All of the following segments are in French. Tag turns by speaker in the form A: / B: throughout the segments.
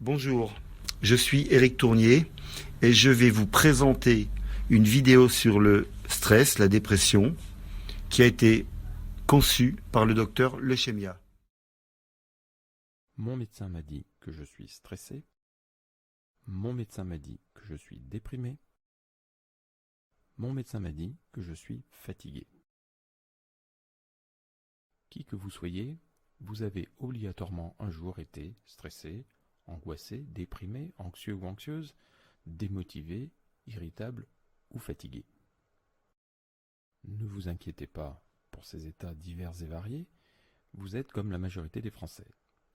A: Bonjour, je suis Éric Tournier et je vais vous présenter une vidéo sur le stress, la dépression, qui a été conçue par le docteur Lechemia.
B: Mon médecin m'a dit que je suis stressé. Mon médecin m'a dit que je suis déprimé. Mon médecin m'a dit que je suis fatigué. Qui que vous soyez, vous avez obligatoirement un jour été stressé, angoissé, déprimé, anxieux ou anxieuse, démotivé, irritable ou fatigué. Ne vous inquiétez pas pour ces états divers et variés, vous êtes comme la majorité des Français.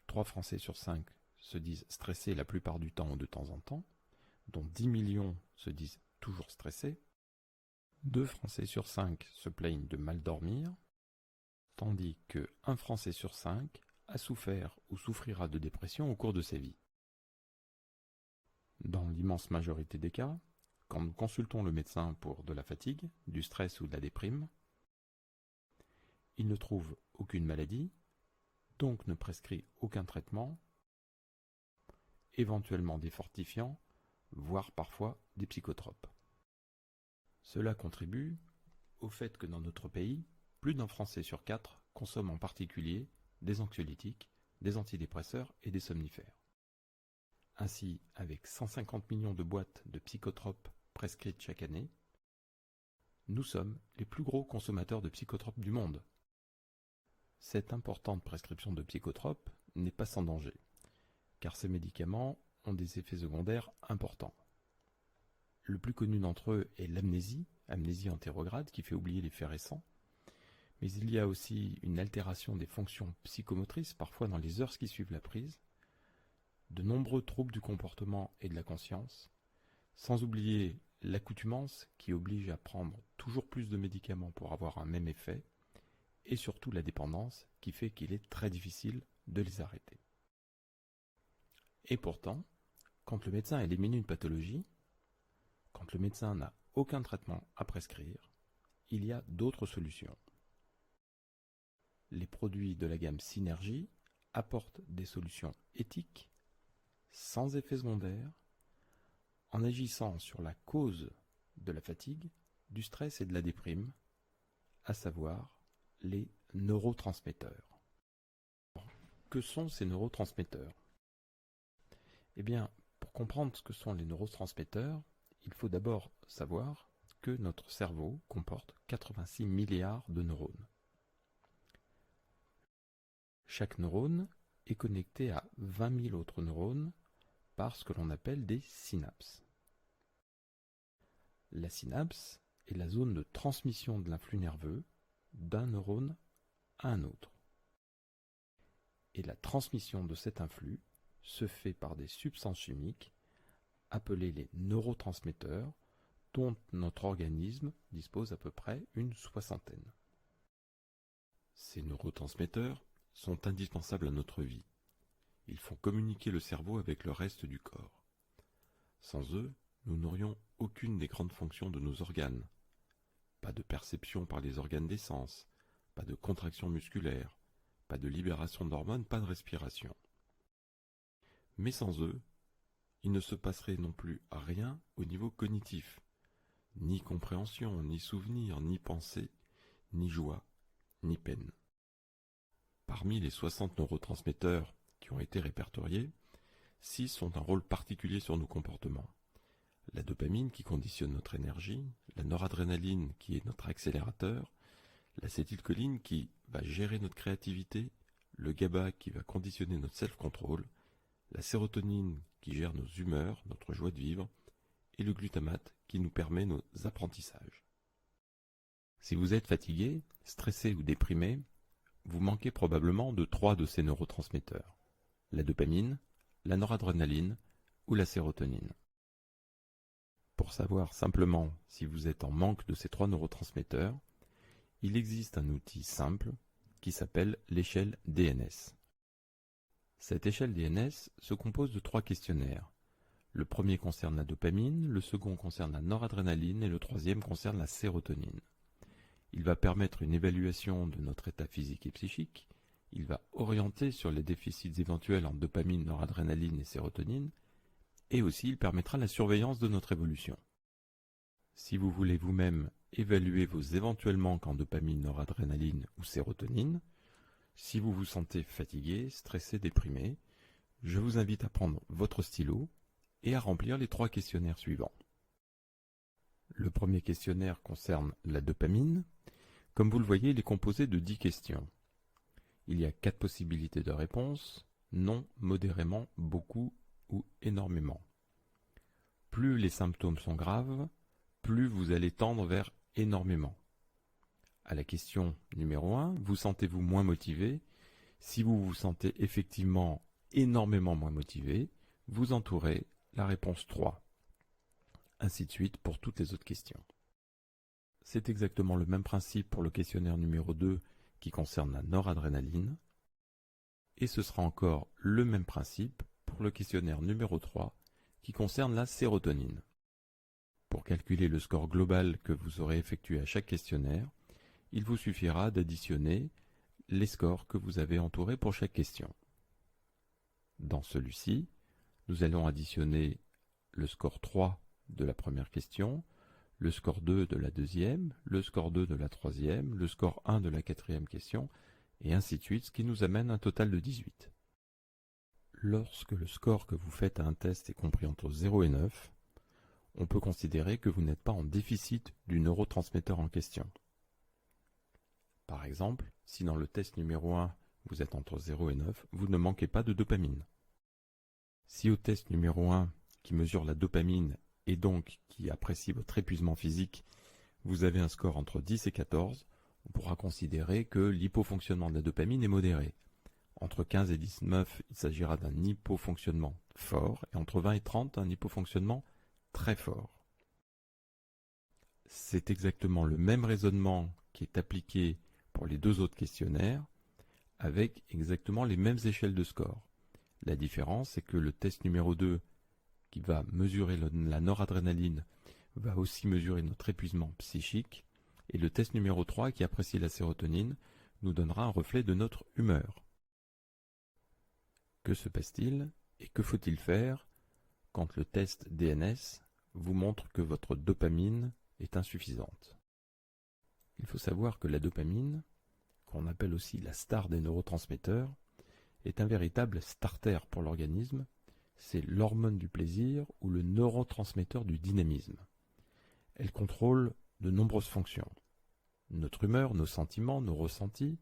B: 3 Français sur 5 se disent stressés la plupart du temps ou de temps en temps, dont 10 millions se disent toujours stressés. 2 Français sur 5 se plaignent de mal dormir, tandis que 1 Français sur 5 a souffert ou souffrira de dépression au cours de sa vie. Dans l'immense majorité des cas, quand nous consultons le médecin pour de la fatigue, du stress ou de la déprime, il ne trouve aucune maladie, donc ne prescrit aucun traitement, éventuellement des fortifiants, voire parfois des psychotropes. Cela contribue au fait que dans notre pays, plus d'un Français sur 4 consomme en particulier des anxiolytiques, des antidépresseurs et des somnifères. Ainsi, avec 150 millions de boîtes de psychotropes prescrites chaque année, nous sommes les plus gros consommateurs de psychotropes du monde. Cette importante prescription de psychotropes n'est pas sans danger, car ces médicaments ont des effets secondaires importants. Le plus connu d'entre eux est l'amnésie, amnésie antérograde, qui fait oublier les faits récents, mais il y a aussi une altération des fonctions psychomotrices, parfois dans les heures qui suivent la prise, de nombreux troubles du comportement et de la conscience, sans oublier l'accoutumance qui oblige à prendre toujours plus de médicaments pour avoir un même effet, et surtout la dépendance qui fait qu'il est très difficile de les arrêter. Et pourtant, quand le médecin élimine une pathologie, quand le médecin n'a aucun traitement à prescrire, il y a d'autres solutions. Les produits de la gamme Synergie apportent des solutions éthiques, sans effet secondaire, en agissant sur la cause de la fatigue, du stress et de la déprime, à savoir les neurotransmetteurs. Que sont ces neurotransmetteurs ? Eh bien, pour comprendre ce que sont les neurotransmetteurs, il faut d'abord savoir que notre cerveau comporte 86 milliards de neurones. Chaque neurone est connecté à 20 000 autres neurones par ce que l'on appelle des synapses. La synapse est la zone de transmission de l'influx nerveux d'un neurone à un autre. Et la transmission de cet influx se fait par des substances chimiques appelées les neurotransmetteurs, dont notre organisme dispose à peu près une 60aine. Ces neurotransmetteurs sont indispensables à notre vie. Ils font communiquer le cerveau avec le reste du corps. Sans eux, nous n'aurions aucune des grandes fonctions de nos organes. Pas de perception par les organes des sens, pas de contraction musculaire, pas de libération d'hormones, pas de respiration. Mais sans eux, il ne se passerait non plus rien au niveau cognitif. Ni compréhension, ni souvenir, ni pensée, ni joie, ni peine. Parmi les 60 neurotransmetteurs qui ont été répertoriés, 6 ont un rôle particulier sur nos comportements. La dopamine qui conditionne notre énergie, la noradrénaline qui est notre accélérateur, l'acétylcholine qui va gérer notre créativité, le GABA qui va conditionner notre self-control, la sérotonine qui gère nos humeurs, notre joie de vivre, et le glutamate qui nous permet nos apprentissages. Si vous êtes fatigué, stressé ou déprimé, vous manquez probablement de 3 de ces neurotransmetteurs, la dopamine, la noradrénaline ou la sérotonine. Pour savoir simplement si vous êtes en manque de ces 3 neurotransmetteurs, il existe un outil simple qui s'appelle l'échelle DNS. Cette échelle DNS se compose de 3 questionnaires. Le premier concerne la dopamine, le second concerne la noradrénaline et le troisième concerne la sérotonine. Il va permettre une évaluation de notre état physique et psychique, il va orienter sur les déficits éventuels en dopamine, noradrénaline et sérotonine, et aussi il permettra la surveillance de notre évolution. Si vous voulez vous-même évaluer vos éventuels manques en dopamine, noradrénaline ou sérotonine, si vous vous sentez fatigué, stressé, déprimé, je vous invite à prendre votre stylo et à remplir les 3 questionnaires suivants. Le premier questionnaire concerne la dopamine. Comme vous le voyez, il est composé de 10 questions. Il y a 4 possibilités de réponse: non, modérément, beaucoup ou énormément. Plus les symptômes sont graves, plus vous allez tendre vers énormément. À la question numéro 1, vous sentez-vous moins motivé? Si vous vous sentez effectivement énormément moins motivé, vous entourez la réponse 3. Ainsi de suite pour toutes les autres questions. C'est exactement le même principe pour le questionnaire numéro 2 qui concerne la noradrénaline. Et ce sera encore le même principe pour le questionnaire numéro 3 qui concerne la sérotonine. Pour calculer le score global que vous aurez effectué à chaque questionnaire, il vous suffira d'additionner les scores que vous avez entourés pour chaque question. Dans celui-ci, nous allons additionner le score 3 de la première question, le score 2 de la deuxième, le score 2 de la troisième, le score 1 de la quatrième question, et ainsi de suite, ce qui nous amène à un total de 18. Lorsque le score que vous faites à un test est compris entre 0 et 9, on peut considérer que vous n'êtes pas en déficit du neurotransmetteur en question. Par exemple, si dans le test numéro 1, vous êtes entre 0 et 9, vous ne manquez pas de dopamine. Si au test numéro 1, qui mesure la dopamine et donc qui apprécie votre épuisement physique, vous avez un score entre 10 et 14, on pourra considérer que l'hypofonctionnement de la dopamine est modéré. Entre 15 et 19, il s'agira d'un hypofonctionnement fort, et entre 20 et 30, un hypofonctionnement très fort. C'est exactement le même raisonnement qui est appliqué pour les 2 autres questionnaires, avec exactement les mêmes échelles de score. La différence, c'est que le test numéro 2, qui va mesurer la noradrénaline, va aussi mesurer notre épuisement psychique, et le test numéro 3, qui apprécie la sérotonine, nous donnera un reflet de notre humeur. Que se passe-t-il et que faut-il faire quand le test DNS vous montre que votre dopamine est insuffisante? Il faut savoir que la dopamine, qu'on appelle aussi la star des neurotransmetteurs, est un véritable starter pour l'organisme. C'est l'hormone du plaisir ou le neurotransmetteur du dynamisme. Elle contrôle de nombreuses fonctions. Notre humeur, nos sentiments, nos ressentis,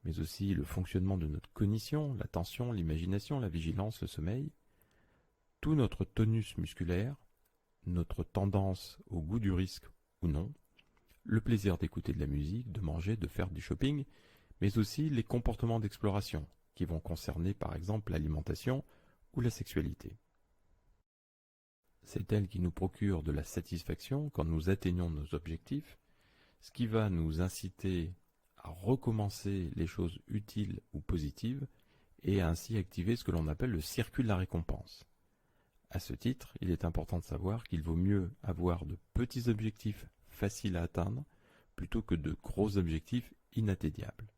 B: mais aussi le fonctionnement de notre cognition, l'attention, l'imagination, la vigilance, le sommeil, tout notre tonus musculaire, notre tendance au goût du risque ou non, le plaisir d'écouter de la musique, de manger, de faire du shopping, mais aussi les comportements d'exploration, qui vont concerner par exemple l'alimentation ou la sexualité. C'est elle qui nous procure de la satisfaction quand nous atteignons nos objectifs, ce qui va nous inciter à recommencer les choses utiles ou positives et à ainsi activer ce que l'on appelle le circuit de la récompense. À ce titre, il est important de savoir qu'il vaut mieux avoir de petits objectifs faciles à atteindre plutôt que de gros objectifs inatteignables.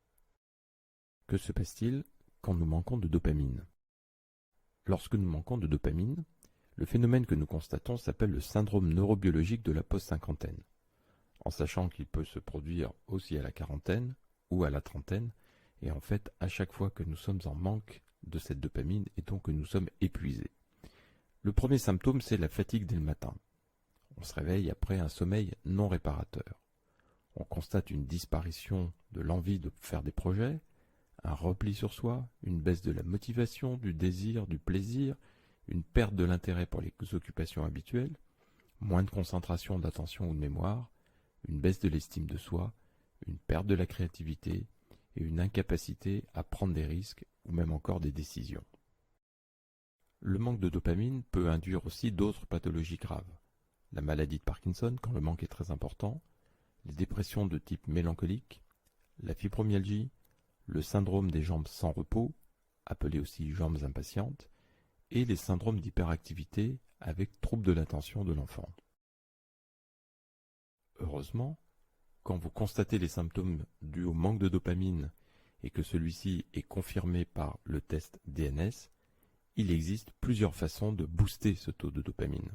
B: Que se passe-t-il quand nous manquons de dopamine? Lorsque nous manquons de dopamine, le phénomène que nous constatons s'appelle le syndrome neurobiologique de la post-cinquantaine, en sachant qu'il peut se produire aussi à la quarantaine ou à la trentaine, et en fait à chaque fois que nous sommes en manque de cette dopamine et donc que nous sommes épuisés. Le premier symptôme, c'est la fatigue dès le matin. On se réveille après un sommeil non réparateur. On constate une disparition de l'envie de faire des projets, un repli sur soi, une baisse de la motivation, du désir, du plaisir, une perte de l'intérêt pour les occupations habituelles, moins de concentration, d'attention ou de mémoire, une baisse de l'estime de soi, une perte de la créativité et une incapacité à prendre des risques ou même encore des décisions. Le manque de dopamine peut induire aussi d'autres pathologies graves. La maladie de Parkinson, quand le manque est très important, les dépressions de type mélancolique, la fibromyalgie, le syndrome des jambes sans repos, appelé aussi jambes impatientes, et les syndromes d'hyperactivité avec troubles de l'attention de l'enfant. Heureusement, quand vous constatez les symptômes dus au manque de dopamine et que celui-ci est confirmé par le test DNS, il existe plusieurs façons de booster ce taux de dopamine.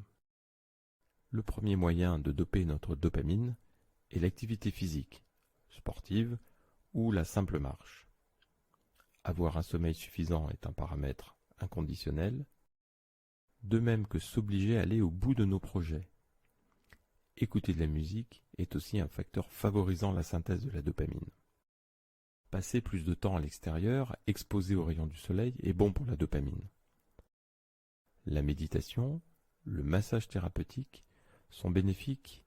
B: Le premier moyen de doper notre dopamine est l'activité physique, sportive ou la simple marche. Avoir un sommeil suffisant est un paramètre inconditionnel, de même que s'obliger à aller au bout de nos projets. Écouter de la musique est aussi un facteur favorisant la synthèse de la dopamine. Passer plus de temps à l'extérieur, exposé aux rayons du soleil, est bon pour la dopamine. La méditation, le massage thérapeutique sont bénéfiques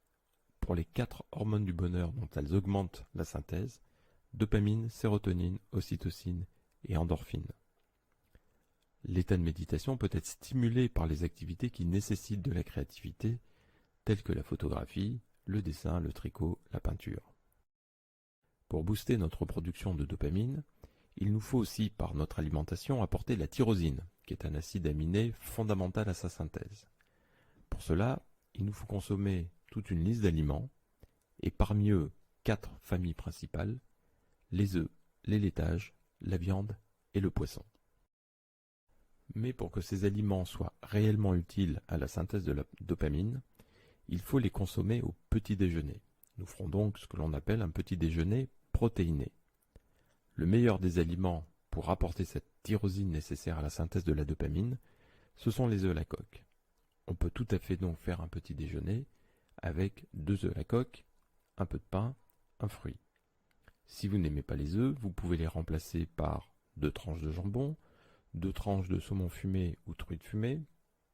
B: pour les 4 hormones du bonheur dont elles augmentent la synthèse: dopamine, sérotonine, ocytocine et endorphine. L'état de méditation peut être stimulé par les activités qui nécessitent de la créativité, telles que la photographie, le dessin, le tricot, la peinture. Pour booster notre production de dopamine, il nous faut aussi, par notre alimentation, apporter la tyrosine, qui est un acide aminé fondamental à sa synthèse. Pour cela, il nous faut consommer toute une liste d'aliments, et parmi eux 4 familles principales: les œufs, les laitages, la viande et le poisson. Mais pour que ces aliments soient réellement utiles à la synthèse de la dopamine, il faut les consommer au petit déjeuner. Nous ferons donc ce que l'on appelle un petit déjeuner protéiné. Le meilleur des aliments pour apporter cette tyrosine nécessaire à la synthèse de la dopamine, ce sont les œufs à la coque. On peut tout à fait donc faire un petit déjeuner avec 2 œufs à la coque, un peu de pain, un fruit. Si vous n'aimez pas les œufs, vous pouvez les remplacer par 2 tranches de jambon, 2 tranches de saumon fumé ou truite fumée,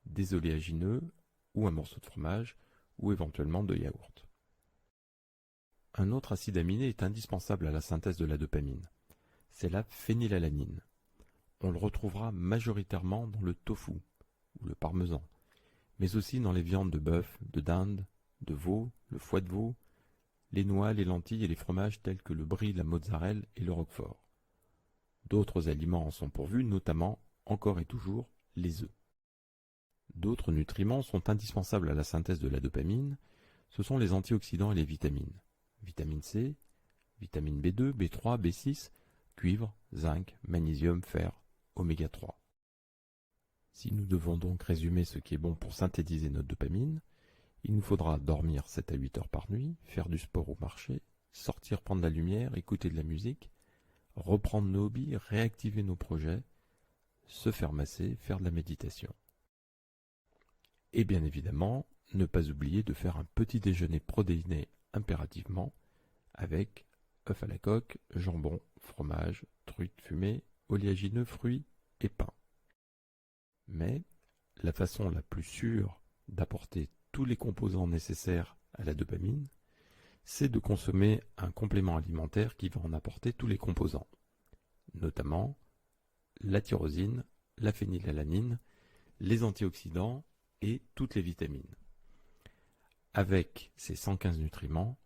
B: des oléagineux ou un morceau de fromage, ou éventuellement de yaourt. Un autre acide aminé est indispensable à la synthèse de la dopamine. C'est la phénylalanine. On le retrouvera majoritairement dans le tofu ou le parmesan, mais aussi dans les viandes de bœuf, de dinde, de veau, le foie de veau, les noix, les lentilles et les fromages tels que le brie, la mozzarella et le roquefort. D'autres aliments en sont pourvus, notamment, encore et toujours, les œufs. D'autres nutriments sont indispensables à la synthèse de la dopamine, ce sont les antioxydants et les vitamines. Vitamine C, vitamine B2, B3, B6, cuivre, zinc, magnésium, fer, oméga 3. Si nous devons donc résumer ce qui est bon pour synthétiser notre dopamine, il nous faudra dormir 7 à 8 heures par nuit, faire du sport ou marcher, sortir prendre la lumière, écouter de la musique, reprendre nos hobbies, réactiver nos projets, se faire masser, faire de la méditation. Et bien évidemment, ne pas oublier de faire un petit déjeuner protéiné impérativement avec œufs à la coque, jambon, fromage, truite fumée, oléagineux, fruits et pain. Mais la façon la plus sûre d'apporter tous les composants nécessaires à la dopamine, c'est de consommer un complément alimentaire qui va en apporter tous les composants, notamment la tyrosine, la phénylalanine, les antioxydants et toutes les vitamines. Avec ces 115 nutriments,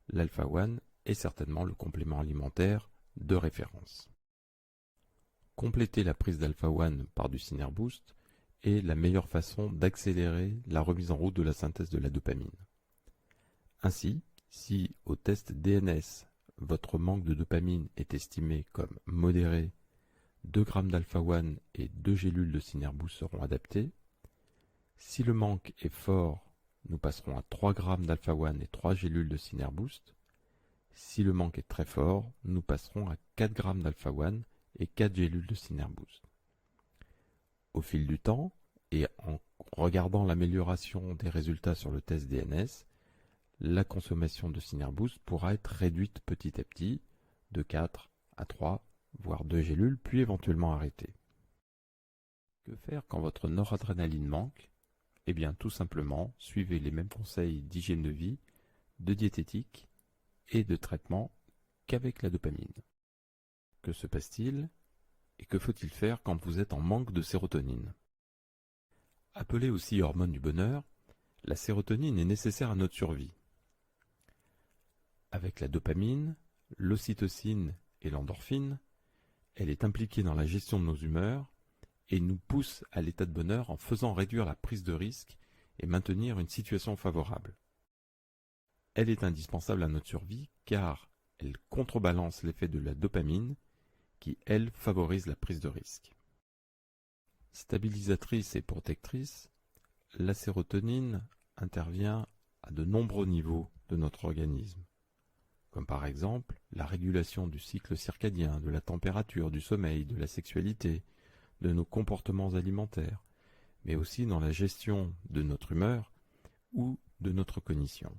B: l'alpha-1 est certainement le complément alimentaire de référence. Compléter la prise d'alpha-1 par du Synerboost est la meilleure façon d'accélérer la remise en route de la synthèse de la dopamine. Ainsi, si au test DNS, votre manque de dopamine est estimé comme modéré, 2 g d'alpha-1 et 2 gélules de Synerboost seront adaptés. Si le manque est fort, nous passerons à 3 g d'alpha-1 et 3 gélules de Synerboost. Si le manque est très fort, nous passerons à 4 g d'alpha-1 et 4 gélules de Synerboost. Au fil du temps, et en regardant l'amélioration des résultats sur le test DNS, la consommation de Synerboost pourra être réduite petit à petit, de 4 à 3, voire 2 gélules, puis éventuellement arrêtée. Que faire quand votre noradrénaline manque? Eh bien, tout simplement, suivez les mêmes conseils d'hygiène de vie, de diététique et de traitement qu'avec la dopamine. Que se passe-t-il et que faut-il faire quand vous êtes en manque de sérotonine? Appelée aussi hormone du bonheur, la sérotonine est nécessaire à notre survie. Avec la dopamine, l'ocytocine et l'endorphine, elle est impliquée dans la gestion de nos humeurs et nous pousse à l'état de bonheur en faisant réduire la prise de risque et maintenir une situation favorable. Elle est indispensable à notre survie car elle contrebalance l'effet de la dopamine qui, elle, favorise la prise de risque. Stabilisatrice et protectrice, la sérotonine intervient à de nombreux niveaux de notre organisme, comme par exemple la régulation du cycle circadien, de la température, du sommeil, de la sexualité, de nos comportements alimentaires, mais aussi dans la gestion de notre humeur ou de notre cognition.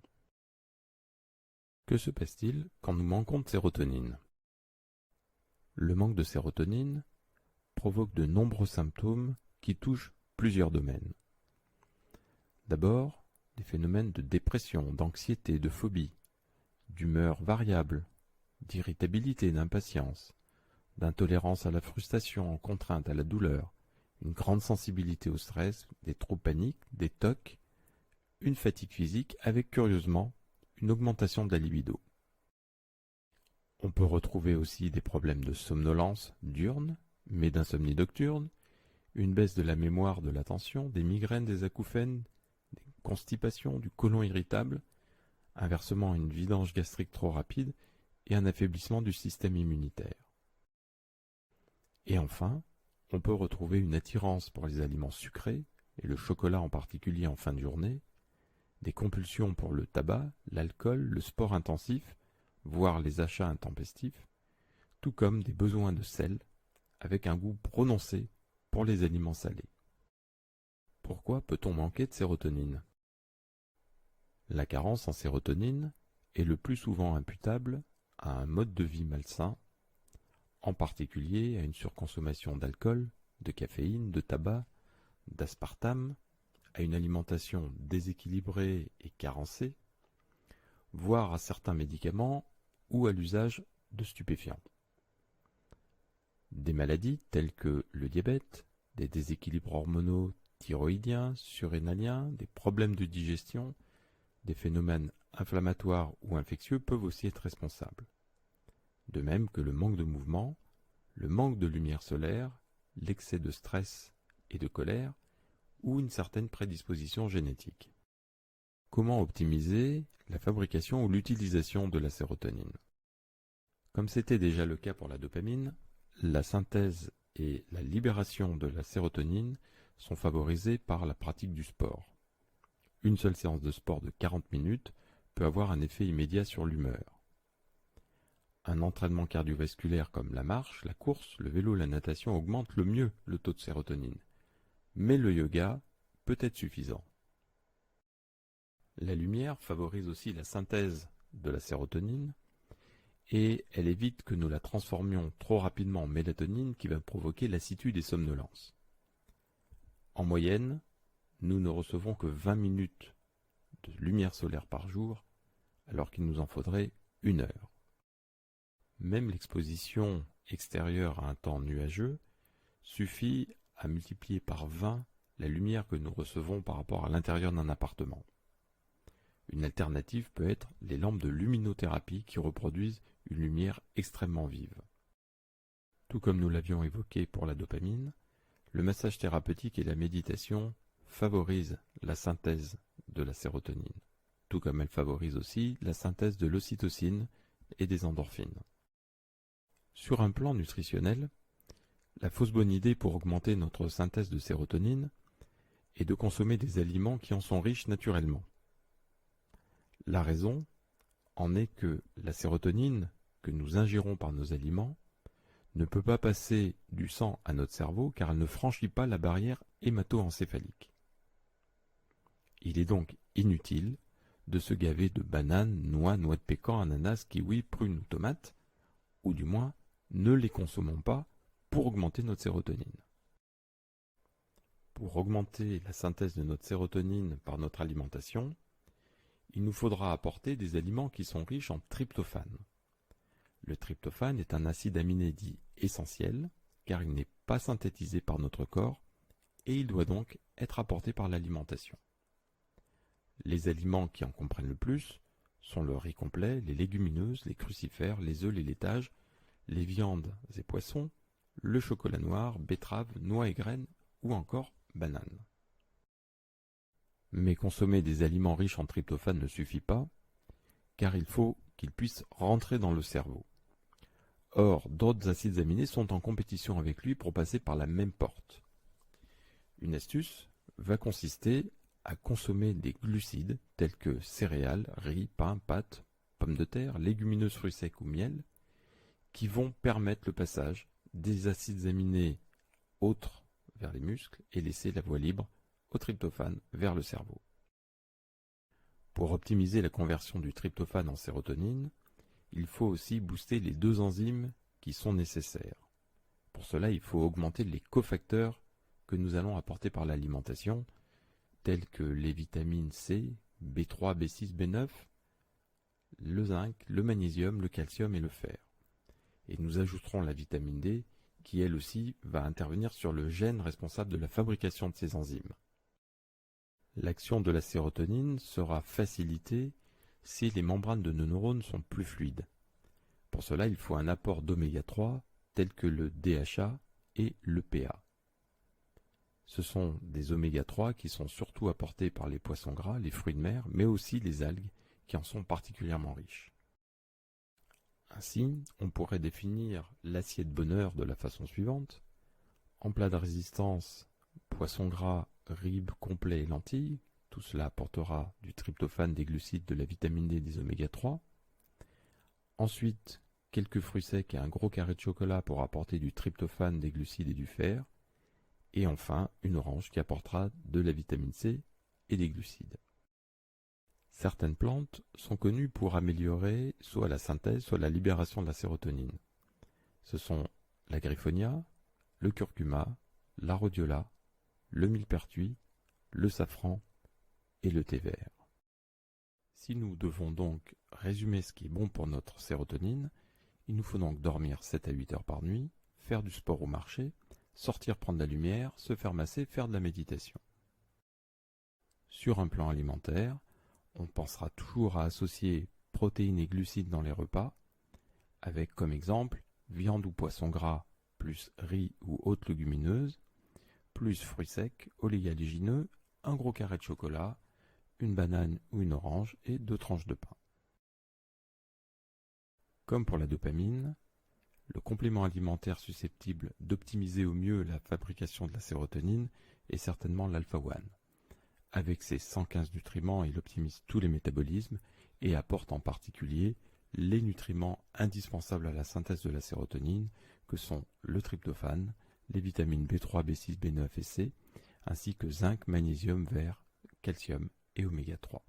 B: Que se passe-t-il quand nous manquons de sérotonine? Le manque de sérotonine provoque de nombreux symptômes qui touchent plusieurs domaines. D'abord, des phénomènes de dépression, d'anxiété, de phobie, d'humeur variable, d'irritabilité, d'impatience, d'intolérance à la frustration, en contrainte à la douleur, une grande sensibilité au stress, des troubles paniques, des TOC, une fatigue physique avec, curieusement, une augmentation de la libido. On peut retrouver aussi des problèmes de somnolence diurne, mais d'insomnie nocturne, une baisse de la mémoire, de l'attention, des migraines, des acouphènes, des constipations, du côlon irritable, inversement une vidange gastrique trop rapide et un affaiblissement du système immunitaire. Et enfin, on peut retrouver une attirance pour les aliments sucrés, et le chocolat en particulier en fin de journée, des compulsions pour le tabac, l'alcool, le sport intensif, voire les achats intempestifs, tout comme des besoins de sel, avec un goût prononcé pour les aliments salés. Pourquoi peut-on manquer de sérotonine? La carence en sérotonine est le plus souvent imputable à un mode de vie malsain, en particulier à une surconsommation d'alcool, de caféine, de tabac, d'aspartame, à une alimentation déséquilibrée et carencée, voire à certains médicaments ou à l'usage de stupéfiants. Des maladies telles que le diabète, des déséquilibres hormonaux thyroïdiens, surrénaliens, des problèmes de digestion, des phénomènes inflammatoires ou infectieux peuvent aussi être responsables. De même que le manque de mouvement, le manque de lumière solaire, l'excès de stress et de colère, ou une certaine prédisposition génétique. Comment optimiser la fabrication ou l'utilisation de la sérotonine? Comme c'était déjà le cas pour la dopamine, la synthèse et la libération de la sérotonine sont favorisées par la pratique du sport. Une seule séance de sport de 40 minutes peut avoir un effet immédiat sur l'humeur. Un entraînement cardiovasculaire comme la marche, la course, le vélo, la natation augmente le mieux le taux de sérotonine. Mais le yoga peut être suffisant. La lumière favorise aussi la synthèse de la sérotonine et elle évite que nous la transformions trop rapidement en mélatonine qui va provoquer lassitude et somnolence. En moyenne, nous ne recevons que 20 minutes de lumière solaire par jour alors qu'il nous en faudrait 1 heure. Même l'exposition extérieure à un temps nuageux suffit à multiplier par 20 la lumière que nous recevons par rapport à l'intérieur d'un appartement. Une alternative peut être les lampes de luminothérapie qui reproduisent une lumière extrêmement vive. Tout comme nous l'avions évoqué pour la dopamine, le massage thérapeutique et la méditation favorisent la synthèse de la sérotonine, tout comme elles favorisent aussi la synthèse de l'ocytocine et des endorphines. Sur un plan nutritionnel, la fausse bonne idée pour augmenter notre synthèse de sérotonine est de consommer des aliments qui en sont riches naturellement. La raison en est que la sérotonine que nous ingérons par nos aliments ne peut pas passer du sang à notre cerveau car elle ne franchit pas la barrière hémato-encéphalique. Il est donc inutile de se gaver de bananes, noix de pécan, ananas, kiwi, prunes ou tomates, ou du moins ne les consommons pas pour augmenter notre sérotonine. Pour augmenter la synthèse de notre sérotonine par notre alimentation, il nous faudra apporter des aliments qui sont riches en tryptophane. Le tryptophane est un acide aminé dit essentiel, car il n'est pas synthétisé par notre corps et il doit donc être apporté par l'alimentation. Les aliments qui en comprennent le plus sont le riz complet, les légumineuses, les crucifères, les œufs, les laitages, les viandes et poissons, le chocolat noir, betteraves, noix et graines ou encore bananes. Mais consommer des aliments riches en tryptophane ne suffit pas, car il faut qu'ils puissent rentrer dans le cerveau. Or, d'autres acides aminés sont en compétition avec lui pour passer par la même porte. Une astuce va consister à consommer des glucides tels que céréales, riz, pain, pâtes, pommes de terre, légumineuses, fruits secs ou miel, qui vont permettre le passage des acides aminés autres vers les muscles et laisser la voie libre au tryptophane vers le cerveau. Pour optimiser la conversion du tryptophane en sérotonine, il faut aussi booster les deux enzymes qui sont nécessaires. Pour cela, il faut augmenter les cofacteurs que nous allons apporter par l'alimentation, tels que les vitamines C, B3, B6, B9, le zinc, le magnésium, le calcium et le fer. Et nous ajouterons la vitamine D, qui elle aussi va intervenir sur le gène responsable de la fabrication de ces enzymes. L'action de la sérotonine sera facilitée si les membranes de nos neurones sont plus fluides. Pour cela, il faut un apport d'oméga 3 tels que le DHA et l'EPA. Ce sont des oméga 3 qui sont surtout apportés par les poissons gras, les fruits de mer, mais aussi les algues qui en sont particulièrement riches. Ainsi, on pourrait définir l'assiette bonheur de la façon suivante. En plat de résistance, poisson gras, ribes, complets et lentilles. Tout cela apportera du tryptophane, des glucides, de la vitamine D et des oméga 3. Ensuite, quelques fruits secs et un gros carré de chocolat pour apporter du tryptophane, des glucides et du fer. Et enfin, une orange qui apportera de la vitamine C et des glucides. Certaines plantes sont connues pour améliorer soit la synthèse, soit la libération de la sérotonine. Ce sont la griffonia, le curcuma, la rhodiola, le millepertuis, le safran et le thé vert. Si nous devons donc résumer ce qui est bon pour notre sérotonine, il nous faut donc dormir 7 à 8 heures par nuit, faire du sport ou marcher, sortir prendre la lumière, se faire masser, faire de la méditation. Sur un plan alimentaire, on pensera toujours à associer protéines et glucides dans les repas, avec comme exemple viande ou poisson gras plus riz ou autres légumineuses, plus fruits secs, oléagineux, un gros carré de chocolat, une banane ou une orange et 2 tranches de pain. Comme pour la dopamine, le complément alimentaire susceptible d'optimiser au mieux la fabrication de la sérotonine est certainement l'alpha-1. Avec ses 115 nutriments, il optimise tous les métabolismes et apporte en particulier les nutriments indispensables à la synthèse de la sérotonine, que sont le tryptophane, les vitamines B3, B6, B9 et C, ainsi que zinc, magnésium, fer, calcium et oméga 3.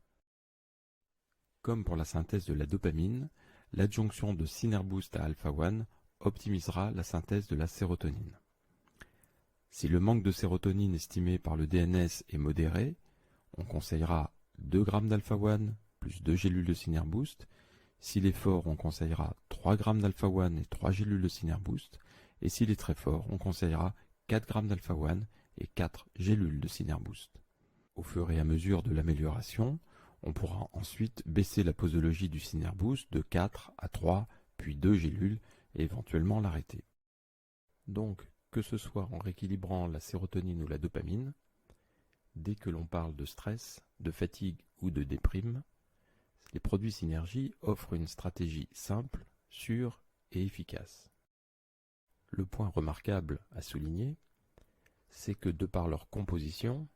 B: Comme pour la synthèse de la dopamine, l'adjonction de Synerboost à alpha-1 optimisera la synthèse de la sérotonine. Si le manque de sérotonine estimé par le DNS est modéré, on conseillera 2 g d'alpha-1 plus 2 gélules de Synerboost. S'il est fort, on conseillera 3 g d'alpha-1 et 3 gélules de Synerboost. Et s'il est très fort, on conseillera 4 g d'alpha-1 et 4 gélules de Synerboost. Au fur et à mesure de l'amélioration, on pourra ensuite baisser la posologie du Synerboost de 4 à 3, puis 2 gélules, et éventuellement l'arrêter. Donc, que ce soit en rééquilibrant la sérotonine ou la dopamine, dès que l'on parle de stress, de fatigue ou de déprime, les produits Synergie offrent une stratégie simple, sûre et efficace. Le point remarquable à souligner, c'est que de par leur composition,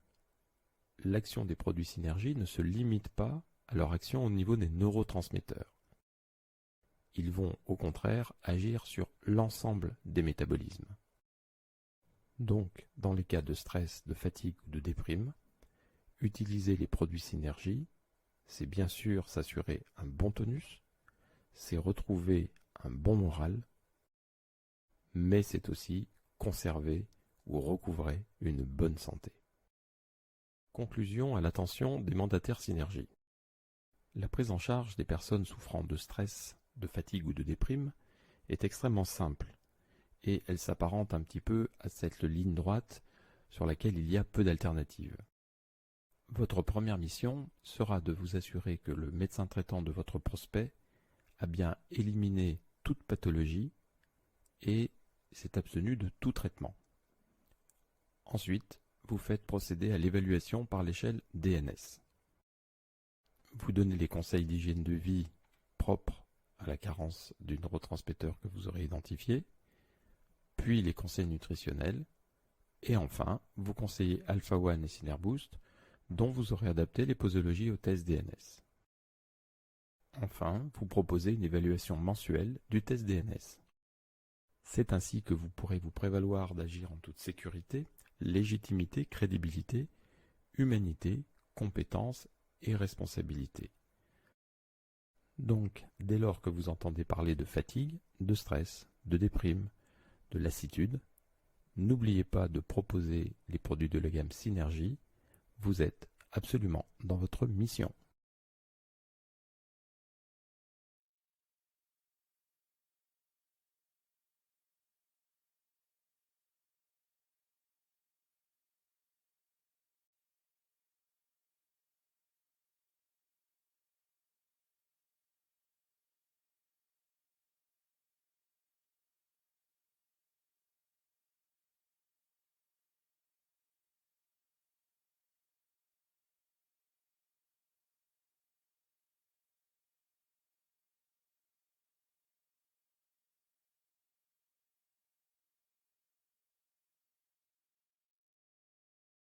B: l'action des produits Synergie ne se limite pas à leur action au niveau des neurotransmetteurs. Ils vont au contraire agir sur l'ensemble des métabolismes. Donc, dans les cas de stress, de fatigue ou de déprime, utiliser les produits Synergie, c'est bien sûr s'assurer un bon tonus, c'est retrouver un bon moral, mais c'est aussi conserver ou recouvrer une bonne santé. Conclusion à l'attention des mandataires Synergie. La prise en charge des personnes souffrant de stress, de fatigue ou de déprime est extrêmement simple et elle s'apparente un petit peu à cette ligne droite sur laquelle il y a peu d'alternatives. Votre première mission sera de vous assurer que le médecin traitant de votre prospect a bien éliminé toute pathologie et s'est abstenu de tout traitement. Ensuite, vous faites procéder à l'évaluation par l'échelle DNS. Vous donnez les conseils d'hygiène de vie propres à la carence du neurotransmetteur que vous aurez identifié, puis les conseils nutritionnels, et enfin, vous conseillez Alpha-1 et Synerboost, dont vous aurez adapté les posologies au test DNS. Enfin, vous proposez une évaluation mensuelle du test DNS. C'est ainsi que vous pourrez vous prévaloir d'agir en toute sécurité, légitimité, crédibilité, humanité, compétence et responsabilité. Donc, dès lors que vous entendez parler de fatigue, de stress, de déprime, de lassitude, n'oubliez pas de proposer les produits de la gamme Synergie. Vous êtes absolument dans votre mission.